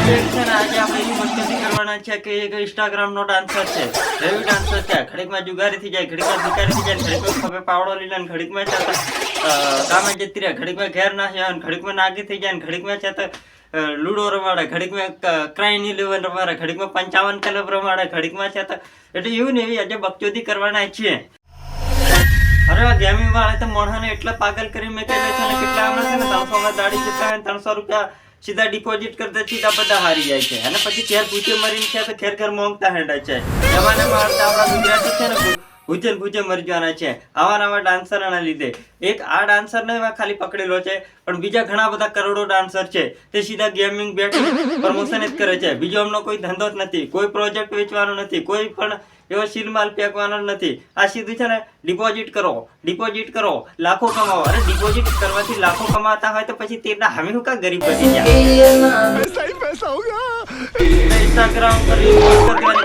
આજે આપણે એવી મસ્તી કરવાના છે કે એક ઇન્સ્ટાગ્રામ નો ડાન્સર છે, રવિ ડાન્સર છે. ઘડીકમાં જુગારી થઈ જાય, ઘડીકમાં ભિખારી થઈ જાય, ઘડીકમાં ખભે પાવડો લઈ લે, ઘડીકમાં કામે જતી રહે, ઘડીકમાં ઘેર ના જાય, ઘડીકમાં નાગી થઈ જાય, ઘડીકમાં છે તો લૂડો રમાડે, ઘડીકમાં ક્રાઇમ 11 રમાડે, ઘડીકમાં 55 ક્લબ રમાડે, ઘડીકમાં છે તો એટલે એવું ને એવી આજે બકચોદી કરવાના છીએ. અરે આ ગેમિંગ વાળા તો મોઢાને એટલા પાગલ કરી મેં કહે છે ને કેટલા હમણાં છે ને 300 માં દાડી જતા હોય 300 રૂપિયા સીધા ડિપોઝિટ કરતા સીધા બધા હારી જાય છે અને પછી ઘેર ભૂચે મરીને છે તો ઘેર ઘર મોંઘતા હેડા છે. જમાનામાં આપણા ગુજરાતી છે ને ભૂચે મરી જવાના છે આવા નવા ડાન્સરના લીધે. એક આ ડાન્સર ને ખાલી પકડેલો છે પણ બીજા ઘણા બધા કરોડો ડાન્સર છે તે સીધા ગેમિંગ બેઠી પ્રમોશન જ કરે છે. બીજો એમનો કોઈ ધંધો જ નથી, કોઈ પ્રોજેક્ટ વેચવાનો નથી, કોઈ પણ એવો સીલમાલ ફેંકવાનો નથી. આ સીધું છે ને ડિપોઝિટ કરો લાખો કમાવો. અરે ડિપોઝિટ કરવાથી લાખો કમાતા હોય તો પછી તેના હમે હું કા ગરીબ બની ગયા. ઇન્સ્ટાગ્રામ પર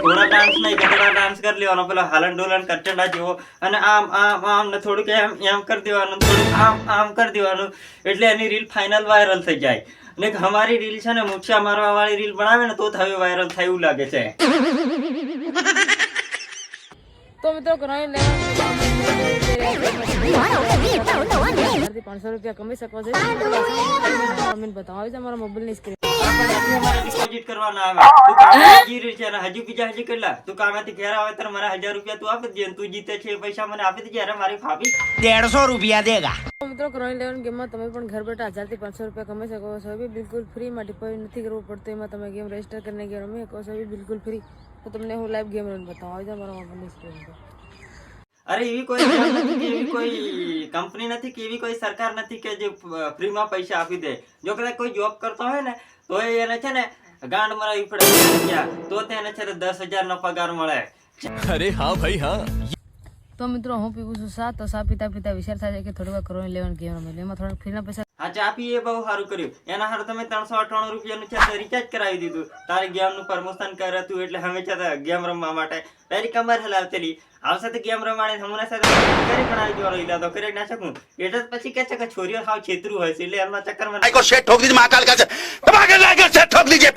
ઘોડા ડાન્સ નહીં ઘોડા ડાન્સ કરી લેવાનો, પેલો હાલન ડોલન કરચંડા જેવો અને આમ ને થોડુંક એમ કરી દેવાનું, થોડુંક આમ કરી દેવાનું એટલે એની રીલ ફાઇનલ વાયરલ થઈ જાય. ને અમારી રીલ છે ને મૂછા મારવા વાળી રીલ બનાવે ને તો જ હવે વાયરલ થાય એવું લાગે છે. તો મિત્રો કરાઈ લે 500 રૂપિયા કમાઈ શકો છો. કમેન્ટ બતાવો આવી અમારા મોબાઈલ ની સ્ક્રીન ડિપોઝિટ કરવાના આવે. તું કામેથી રહી છે અને હજુ બીજા કેટલા તું કામેથી ઘેર આવે ત્યારે મારા 1000 રૂપિયા તું આપી દે, તું જીતે છે પૈસા મને આપી દેજે. અરે મારી ભાભી 150 રૂપિયા દેગા. મિત્રો કરોઈ લેવન ગેમમાં તમે પણ ઘર બેઠા 1000 થી 500 રૂપિયા કમાઈ શકો છો. એ બિલકુલ ફ્રી માં ડિપોઝિટ નથી કરવું પડતું. એમાં તમે ગેમ રજીસ્ટર કરીને ગેમ રમી શકો છો. એ બિલકુલ ફ્રી. તો તમને હું લાઈવ ગેમ રન બતાવું. આવી જાવ મારા મોબાઈલ ની સ્ક્રીન પર. અરે એવી કોઈ એવી કોઈ કંપની નથી કે એવી કોઈ સરકાર નથી કે જે ફ્રીમાં પૈસા આપી દે. જો કદાચ કોઈ જોબ કરતો હોય ને તો એને છે ને ગાંડ મરાવી પડે તો તેને છે 10,000 નો પગાર મળે. અરે હા ભાઈ હા. તો મિત્રો હું પીવું છું સા તો સા પીતા પીતા વિચાર થાય છે કે થોડી વાર કરોઈ લેવન ગેમ રમી એમાં થોડા ફ્રીના પૈસા. હા ચા પીએ બહુ સારું કર્યું. એના હારું તમે 398 રૂપિયાનું છે રિચાર્જ કરાવી દીધું. તારી ગેમ નું પ્રમોશન કરે તું એટલે હવે છે ગેમ રમવા માટે તારી કમર હલાવતેલી આવશે તો ગેમ રમાડે હમણાં સાથે કરી પણ આવી જવાનો ઈલાદો કરી ના શકું એટલે પછી કે છે કે છોરીઓ હાવ છેતરું હોય છે એટલે એમના ચક્કરમાં को शेट ठोक दीजिए महाकाल का धमाके लाकर शेट ठोक दीजिए.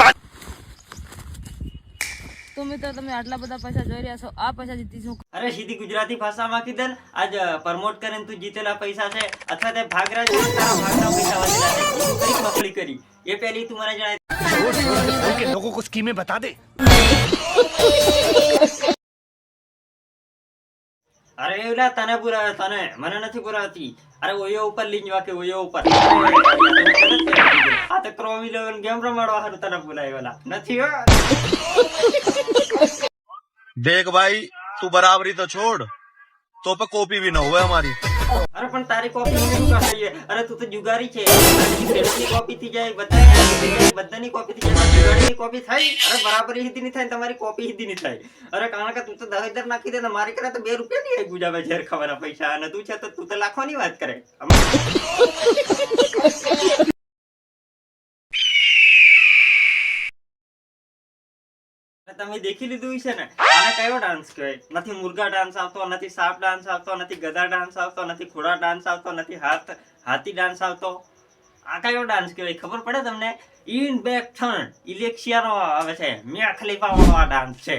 તો મિત્રો તમે આટલા બધા પૈસા જોઈ રહ્યા છો. આ પૈસા જીતીશું. અરે સીધી ગુજરાતી ભાષામાં કીધેલ આજ પ્રમોટ કરીને તું જીતેલા પૈસા છે અથવા તે ભાગરા તારા ભાગના પૈસા વધેલા છે કરી મકડી કરી એ પહેલી તું મને જણાય लोगों को स्कीमें बता दे. અરે એલા તને પુરાવે તને મને નથી પુરાવતી. અરે ઓયો ઉપર લીંજવા કે ઓયો ઉપર આ તો ક્રોમી લેવલ ગેમ રમાડવા હારું તને બોલાવેલા નથી હો. देख भाई तू बराबरी तो छोड़ तो पे कॉपी भी ना हुआ हमारी. અરે પણ તારી કોપી હું કા થઈએ. અરે તું તો જુગારી છે. તારી કોપી થઈ જાય બધાની કોપી થઈ જાય જુગારીની કોપી થાય. અરે બરાબર હિધી નહીં થાય તમારી કોપી હિધી નહીં થાય. અરે કારણ કે તું તો 10,000 નાખી દે મારી કરે તો 2 રૂપિયા નહીં ગુજાવે ઝેર ખાવાના પૈસા અને તું છે તો તું તો લાખોની વાત કરે. તમે દેખી લીધું છે ને આને કયો ડાન્સ કહેવાય? નથી મુર્ગા ડાન્સ આવતો, નથી સાપ ડાન્સ આવતો, નથી ગધા ડાન્સ આવતો, નથી ઘોડા ડાન્સ આવતો, નથી હાથી ડાન્સ આવતો. આ કયો ડાન્સ કહેવાય ખબર પડે તમને? ઇન બેક થર્ન ઇલેક્શિયાનો આવે છે મિયા ખલીફા વાળો આ ડાન્સ છે.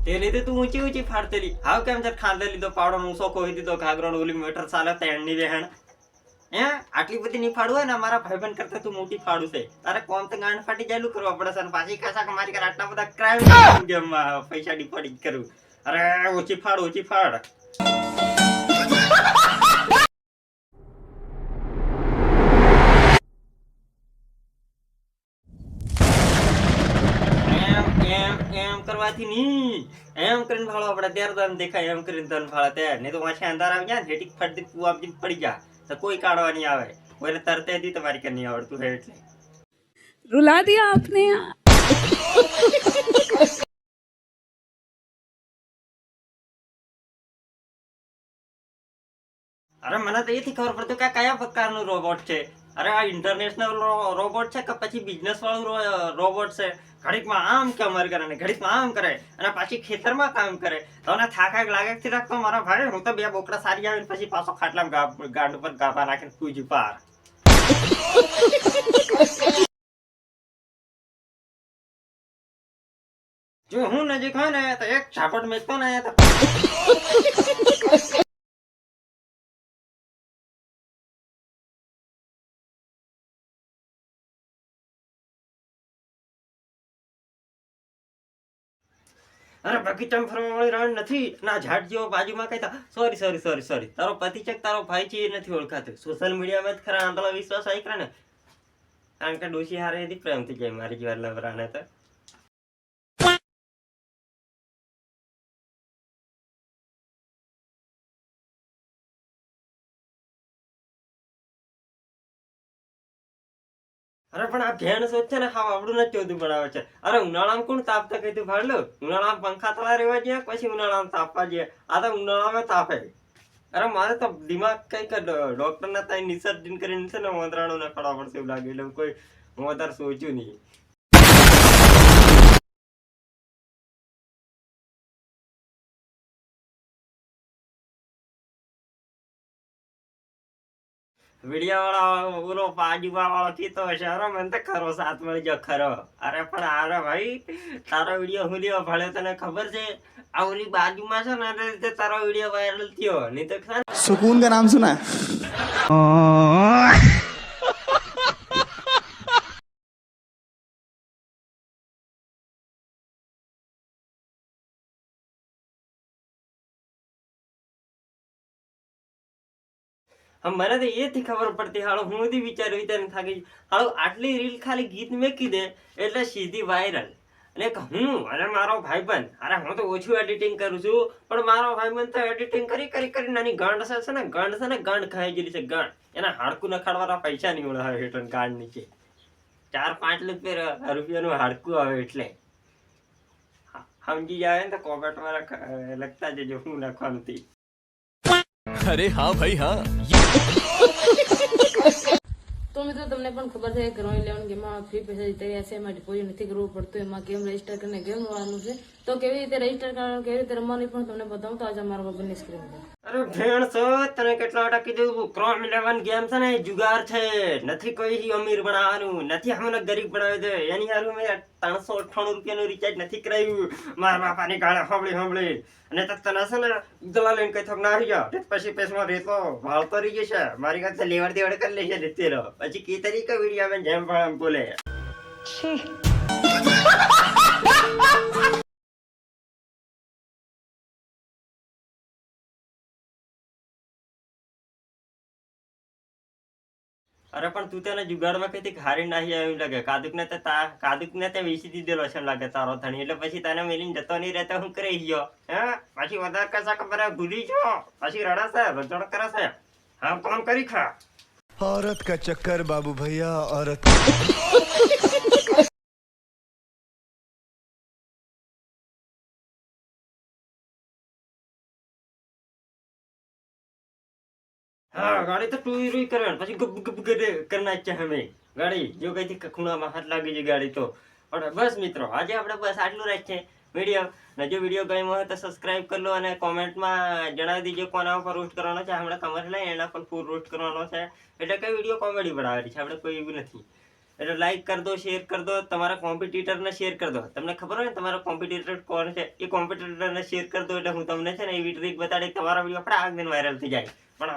તે લીધે તું ઊંચી ફાડતેલી હાવ કેમ છે ખાંડે લીધો પાવડો ઊંસો કોઈ દીધો ઘાઘરો ઓલી મીટર ચાલે તેણની વેહણ આટલી બધી નહીં ફાડવું હોય ને મારા ભાઈબંધ કરતા તું મોટી ફાડું છે. તારે કોમ તો ગાંડ ફાટી ચાલુ કરવા પડે છે પાછી કાસા મારી કર આટલા બધા ક્રાઇમ ગેમમાં પૈસા ડિપોઝિટ કરું. અરે ઓછી ફાડ. એમ કરવાથી નહીં એમ કરીને ભાળો આપણે ત્યારે તને દેખાય એમ કરીને તને ભાળે ત્યારે નહીં તો વાંચે અંધાર આવી જાય ને હેઠી ફટતી તું આપી પડી જા તો કોઈ કાઢવા નહીં આવે. કોઈને તરતે દી તમારી કે નહીં આવડતું હોય એટલે रुला दिया आपने. અરે મને તો એથી ખબર પડતું કે કયા પ્રકારનું રોબોટ છે. અરે આ ઇન્ટરનેશનલ રોબોટ છે કે પછી બિઝનેસ વાળું રોબોટ છે? ઘડીકમાં આમ કમર કરે ને ઘડીકમાં આમ કરે અને પાછી ખેતરમાં કામ કરે તો ને થાક લાગે થી રાખતો મારા ભાઈ હું તો 2 બોકડા સારી આવીને પછી પાછો ખાટલામાં ગાંડ ઉપર ગાભા નાખીને પૂજી પાર જો હું નજીક હોય ને તો એક ઝાપટ મેકતો ને તો અરે બગીચામાં ફરવા વાળી રણ નથી ના ઝાડ જેવો બાજુમાં કઈ સોરી તારો પતિ છે તારો ભાઈ છે એ નથી ઓળખાતું સોશિયલ મીડિયામાં જ ખરા આંધળો વિશ્વાસ આવી કરે ને કારણ કે ડોશી હારે એથી પ્રેમ થઈ જાય મારી જેવા લવરાને તો અરે પણ આ ભેણ સોચ છે ને હા આવડું નથી ચોધું બનાવે છે અરે ઉનાળામાં કોણ તાપતા કીધું ભાડલું ઉનાળામાં પંખા તળા રહેવા ગયા પછી ઉનાળામાં તાપવા ગયા આ તો ઉનાળામાં તાપે અરે મારે તો દિમાગ કઈક ડોક્ટર ના ત્યાં નિસર્જન કરીને છે ને મોદરાણું ને ખડવા પડશે એવું લાગે એટલે કોઈ હું વધારે સોચ્યું નહીં વિડિયા વાળા ઓલો બાજુવા વાળો કીધો હશે અરે મને તો ખરો સાથ મળી ગયો ખરો અરે પણ અરે ભાઈ તારો વિડીયો હું લ્યો ભલે તને ખબર છે આ ઓલી બાજુમાં છે ને એટલે રીતે તારો વિડીયો વાયરલ થયો નહીં તો सुकून का नाम सुना મને તો એથી ખબર પડતી હાલો હું બધી વિચારીને થાકી હાલો આટલી રીલ ખાલી ગીત મેકી દે એટલે સીધી વાયરલ અને હું અને મારો ભાઈબંધ અરે હું તો ઓછું એડિટિંગ કરું છું પણ મારો ભાઈબંધ તો એડિટિંગ કરી નાની ગાંડ છે ને ગાંડ ખાઈ ગયેલી છે ગાંડ એના હાડકું નખાડવાના પૈસા નહીં મળે હવે એટલે ગાંડ નીચે 4-5 રૂપિયાનું હાડકું આવે એટલે સમજી જાય ને તો કોમેન્ટમાં લખતા જજો હું લખવાનું હતી अरे हाँ भाई हाँ તો મિત્રો તમને પણ ખબર છે કે રોયલ 11 ગેમમાં ફ્રી પૈસા જીતી રહ્યા છે એમાં ડિપોઝિટ નથી કરવું પડતું એમાં ગેમ રજીસ્ટર કરીને ગેમ રમવાનું છે તો કેવી રીતે રજીસ્ટર કરવાનું કેવી રીતે રમવાની પણ તમને બતાવું તો આજે અમારા મોબાઈલની સ્ક્રીન પર અરે ભેણ છો તને કેટલા વટા કીધું ક્રોમ 11 ગેમ છે ને જુગાર છે નથી કોઈ અમીર બનાવવાનું નથી અમને ગરીબ બનાવી દે એની હારું મેં 398 રૂપિયાનું રિચાર્જ નથી કરાવ્યું મારા બાપાની ગાળા સાંભળી અને તને છે ને ઉદલા લઈને કઈ થોક ના આવી જાવ પછી પેસમાં રેતો ભાળતો રહી જશે મારી કાંઈ લેવડ દેવડ કરી લેશે રીતેલો પછી કી તરીકે વિડીયો માં જેમ પણ બોલે અરે પણ તું તેને જુગાડમાં કઈ હારી નાહી એવું લાગે કાદુક ને ત્યાં વેચી દીધેલો છે લાગે તારો ધણી એટલે પછી તને મેલીને જતો નહીં રહેતો હું કરી ગયો હે પાછી વધારે કશા ખબર ભૂલી છો પછી રડાશે રજોડ કરાશે હા કામ કરી ખા औरत का चक्कर बाबू भैया औरत हाँ गाड़ी तो टूई रुई करे પછી ગબ ગબ કરના છે હમે ગાડી જો કઈ થી ખૂણામાં હાથ લાગી છે ગાડી તો અને બસ મિત્રો આજે આપણે બસ આટલું રાખીએ વિડિયો ને જો વિડિયો ગમ્યો હોય તો સબસ્ક્રાઇબ કરી લો અને કોમેન્ટમાં જણાવી દીજો કોના ઉપર રોસ્ટ કરવાનો છે આપણે કમેન્ટ લઈ એના પર ફૂલ રોસ્ટ કરવાનો છે એટલે કઈ વિડિયો કોમેડી બનાવવાની છે આપણે કોઈ એવું નથી એટલે લાઈક કરી દો શેર કરી દો તમારા કોમ્પિટિટરને શેર કરી દો તમને ખબર હોય ને તમારા કોમ્પિટિટર કોણ છે એ કોમ્પિટિટરને શેર કરી દો એટલે હું તમને છે ને એવી ટ્રીક બતાડી તમારા વિડિયો ફટાક દઈને વાયરલ થઈ જાય પણ